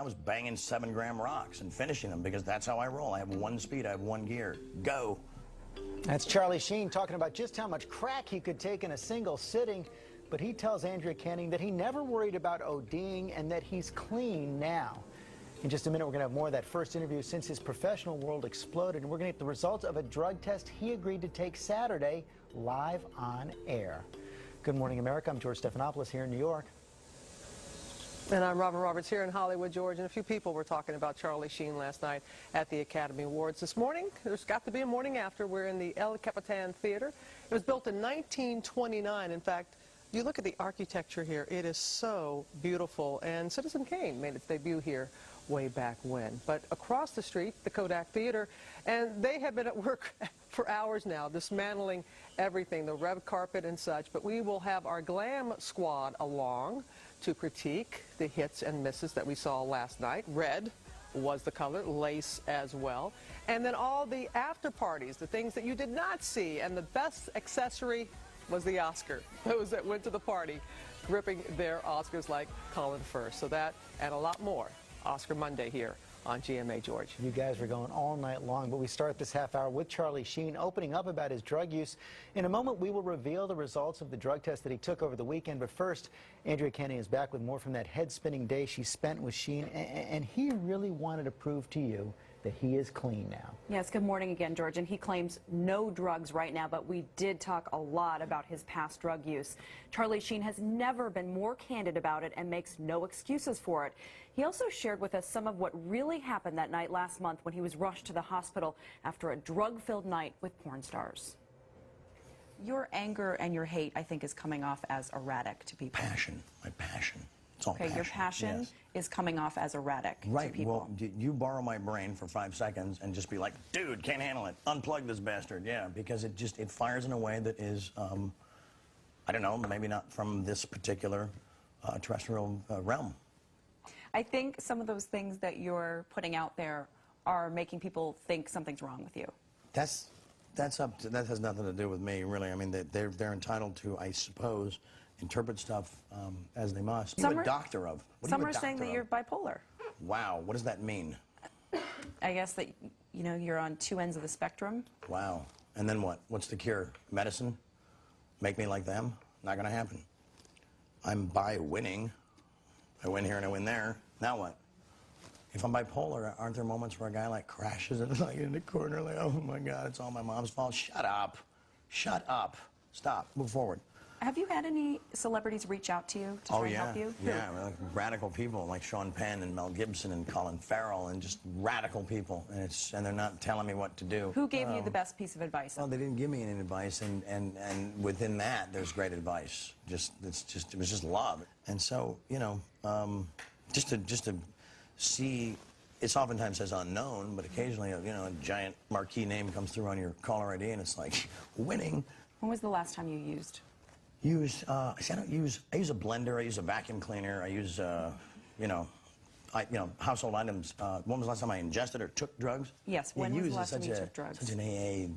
I was banging 7-gram rocks and finishing them because that's how I roll. I have one speed, I have one gear. Go. That's Charlie Sheen talking about just how much crack he could take in a single sitting. But he tells Andrea Canning that he never worried about ODing and that he's clean now. In just a minute, we're going to have more of that first interview since his professional world exploded. And we're going to get the results of a drug test he agreed to take Saturday live on air. Good morning, America. I'm George Stephanopoulos here in New York. And I'm Robin Roberts here in Hollywood, George. And a few people were talking about Charlie Sheen last night at the Academy Awards. This morning, there's got to be a morning after. We're in the El Capitan Theater. It was built in 1929. In fact, you look at the architecture here, it is so beautiful. And Citizen Kane made its debut here way back when. But across the street, the Kodak Theater, and they have been at work for hours now, dismantling everything, the red carpet and such. But we will have our glam squad along to critique the hits and misses that we saw last night. Red was the color, lace as well. And then all the after parties, the things that you did not see, and the best accessory was the Oscar. Those that went to the party gripping their Oscars like Colin Firth. So that and a lot more. Oscar Monday here on GMA, George. You guys were going all night long, but we start this half hour with Charlie Sheen opening up about his drug use. In a moment, we will reveal the results of the drug test that he took over the weekend. But first, Andrea Canning is back with more from that head-spinning day she spent with Sheen, and he really wanted to prove to you that he is clean now. Yes, good morning again, George. And he claims no drugs right now, but we did talk a lot about his past drug use. Charlie Sheen has never been more candid about it and makes no excuses for it. He also shared with us some of what really happened that night last month when he was rushed to the hospital after a drug-filled night with porn stars. Your anger and your hate, I think, is coming off as erratic to people. Passion, my passion. It's all passion. Your passion yes. is coming off as erratic right. to people. Well, you borrow my brain for 5 seconds and just be like, dude, can't handle it. Unplug this bastard. Yeah, because it fires in a way that is, I don't know, maybe not from this particular terrestrial realm. I think some of those things that you're putting out there are making people think something's wrong with you. That has nothing to do with me, really. I mean, they're entitled to, I suppose, interpret stuff as they must. What are you a doctor of? Some are saying that you're bipolar. Wow, what does that mean? I guess that, you know, you're on two ends of the spectrum. Wow. And then what? What's the cure? Medicine? Make me like them? Not going to happen. I'm bi-winning. I win here and I win there. Now what? If I'm bipolar, aren't there moments where a guy like crashes and like in the corner like, oh my God, it's all my mom's fault? Shut up. Shut up. Stop. Move forward. Have you had any celebrities reach out to you to try and help you? Yeah, like radical people like Sean Penn and Mel Gibson and Colin Farrell and just radical people, and they're not telling me what to do. Who gave you the best piece of advice? Well, they didn't give me any advice, and within that, there's great advice. It was just love, and so you know, just to see. It's oftentimes says unknown, but occasionally, you know, a giant marquee name comes through on your caller ID, and it's like winning. When was the last time you used? I use a blender, I use a vacuum cleaner, I use, household items. When was the last time I ingested or took drugs? Yes, when was the last time you took drugs? Such an AA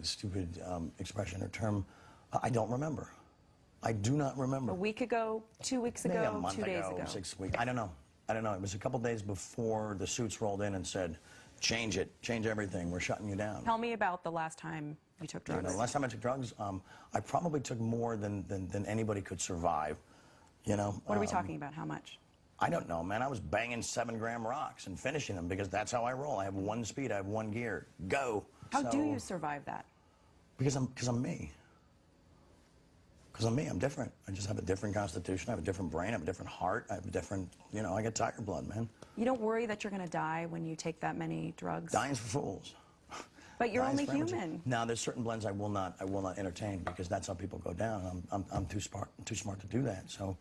stupid expression or term. I don't remember. I do not remember. A week ago, 2 weeks ago, maybe a month 2 days ago. 6 weeks. I don't know. It was a couple days before the suits rolled in and said, change it, change everything, we're shutting you down. Tell me about the last time you took drugs. You know, the last time I took drugs, I probably took more than anybody could survive. You know. What are we talking about? How much? I don't know, man. I was banging 7-gram rocks and finishing them because that's how I roll. I have one speed. I have one gear. Go. How do you survive that? Because I'm me. Because I'm me. I'm different. I just have a different constitution. I have a different brain. I have a different heart. I have a different, you know, I get tiger blood, man. You don't worry that you're going to die when you take that many drugs? Dying's for fools. But you're only human. Now, there's certain blends I will not entertain because that's how people go down. I'm too smart to do that. So,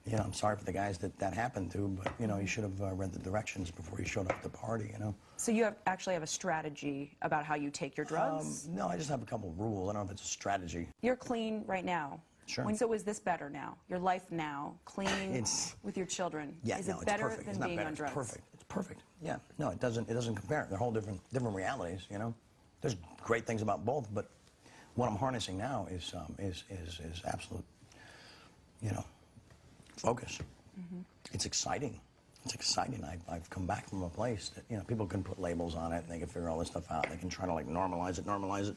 you know, I'm sorry for the guys that happened to, but you know, you should have read the directions before you showed up at the party. You know. So you actually have a strategy about how you take your drugs? No, I just have a couple of rules. I don't know if it's a strategy. You're clean right now. Sure. So is this better now? Your life now, clean with your children? Yeah, is no, it it's better perfect. than It's not being better. on drugs? It's perfect. It's perfect. Yeah. No, it doesn't compare. They're whole different realities. You know. There's great things about both, but what I'm harnessing now is absolute, you know, focus. Mm-hmm. It's exciting. It's exciting. I've come back from a place that, you know, people can put labels on it and they can figure all this stuff out. They can try to like normalize it,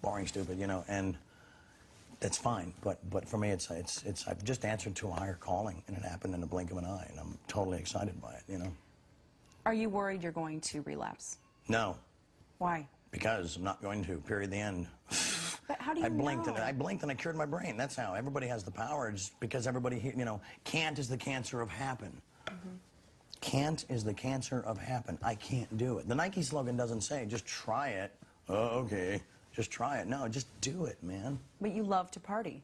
boring, stupid, you know, and that's fine. But for me, it's I've just answered to a higher calling, and it happened in the blink of an eye, and I'm totally excited by it, you know. Are you worried you're going to relapse? No. Why? Because I'm not going to, period, the end. But how do you I blinked know? and I blinked and I cured my brain. That's how. Everybody has the power. It's because everybody, you know, can't is the cancer of happen. Can't is the cancer of happen. I can't do it. The Nike slogan doesn't say, just try it. Oh, okay. Just try it. No, just do it, man. But you love to party.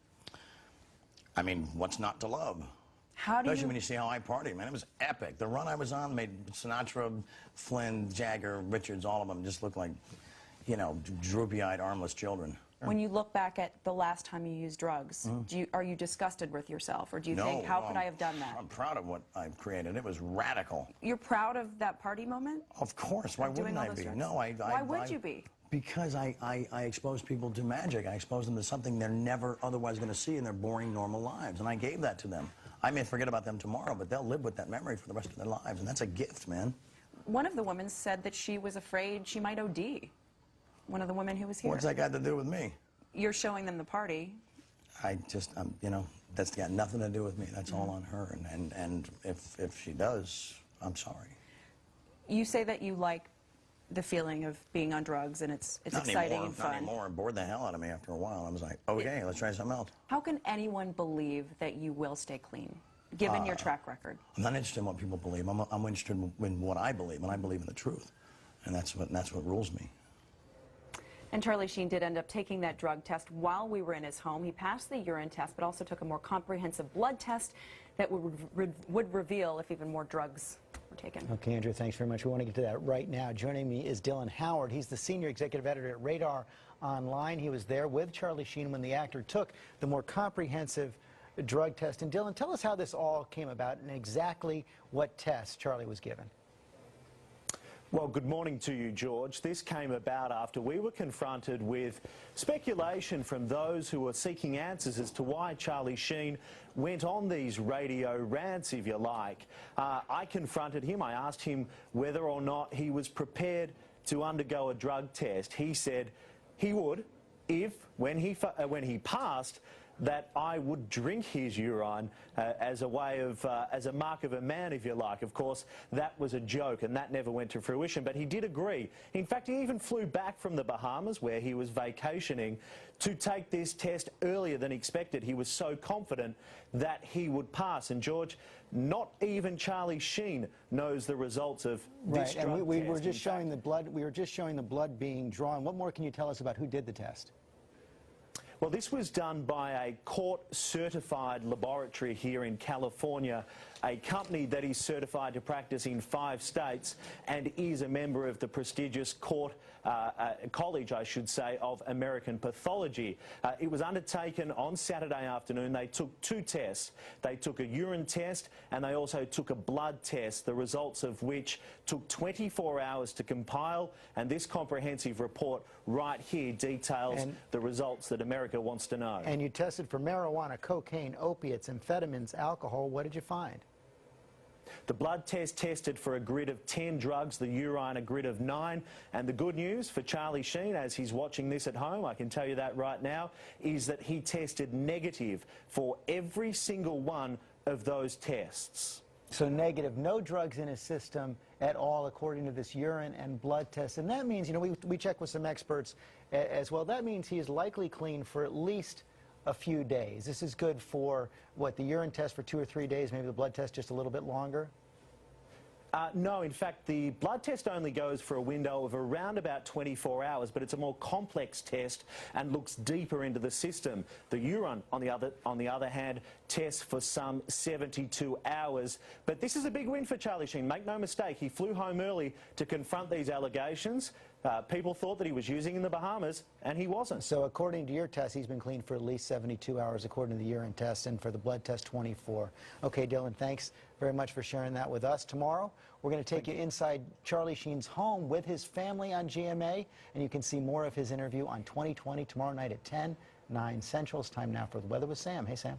I mean, what's not to love? How do Especially you... when you see how I party, man. It was epic. The run I was on made Sinatra, Flynn, Jagger, Richards, all of them just look like, you know, droopy-eyed, armless children. When you look back at the last time you used drugs, are you disgusted with yourself, or do you No, think, how could I have done that? I'm proud of what I've created. It was radical. You're proud of that party moment? Of course. Why Doing wouldn't all I those be? drugs? No, Why would you be? Because I expose people to magic. I expose them to something they're never otherwise going to see in their boring, normal lives. And I gave that to them. I may forget about them tomorrow, but they'll live with that memory for the rest of their lives. And that's a gift, man. One of the women said that she was afraid she might OD. One of the women who was here. What's that got to do with me? You're showing them the party. I just, you know, that's got nothing to do with me. That's all on her. And if she does, I'm sorry. You say that you like the feeling of being on drugs, and it's Not exciting anymore, and fun. Not anymore. It bored the hell out of me after a while. I was like, okay, let's try something else. How can anyone believe that you will stay clean, given your track record? I'm not interested in what people believe. I'm interested in what I believe, and I believe in the truth. And that's what rules me. And Charlie Sheen did end up taking that drug test while we were in his home. He passed the urine test, but also took a more comprehensive blood test that would reveal if even more drugs were taken. Okay, Andrew, thanks very much. We want to get to that right now. Joining me is Dylan Howard. He's the senior executive editor at Radar Online. He was there with Charlie Sheen when the actor took the more comprehensive drug test. And Dylan, tell us how this all came about and exactly what test Charlie was given. Well, good morning to you, George. This came about after we were confronted with speculation from those who were seeking answers as to why Charlie Sheen went on these radio rants, if you like. I confronted him. I asked him whether or not he was prepared to undergo a drug test. He said he would if, when he passed, that I would drink his urine as a way of, as a mark of a man, if you like. Of course, that was a joke, and that never went to fruition, but he did agree. In fact, he even flew back from the Bahamas, where he was vacationing, to take this test earlier than expected. He was so confident that he would pass. And, George, not even Charlie Sheen knows the results of this drug and we test. were just showing the blood. We were just showing the blood being drawn. What more can you tell us about who did the test? Well, this was done by a court-certified laboratory here in California, a company that is certified to practice in 5 states and is a member of the prestigious college, I should say, of American Pathology. It was undertaken on Saturday afternoon. They took 2 tests. They took a urine test and they also took a blood test, the results of which took 24 hours to compile, and this comprehensive report right here details the results that America wants to know. And you tested for marijuana, cocaine, opiates, amphetamines, alcohol. What did you find? The blood test tested for a grid of 10 drugs, the urine a grid of 9. And the good news for Charlie Sheen, as he's watching this at home, I can tell you that right now, is that he tested negative for every single one of those tests. So negative, no drugs in his system at all, according to this urine and blood test. And that means, you know, we checked with some experts as well. That means he is likely clean for at least a few days. This is good for, what, the urine test for 2 or 3 days, maybe the blood test just a little bit longer? No, in fact, the blood test only goes for a window of around about 24 hours, but it's a more complex test and looks deeper into the system. The urine, on the other hand, tests for some 72 hours. But this is a big win for Charlie Sheen. Make no mistake, he flew home early to confront these allegations. People thought that he was using in the Bahamas, and he wasn't. So according to your test, he's been clean for at least 72 hours, according to the urine test, and for the blood test, 24. Okay, Dylan, thanks very much for sharing that with us. Tomorrow, we're going to take you inside Charlie Sheen's home with his family on GMA, and you can see more of his interview on 2020 tomorrow night at 10, 9 Central. It's time now for the weather with Sam. Hey, Sam.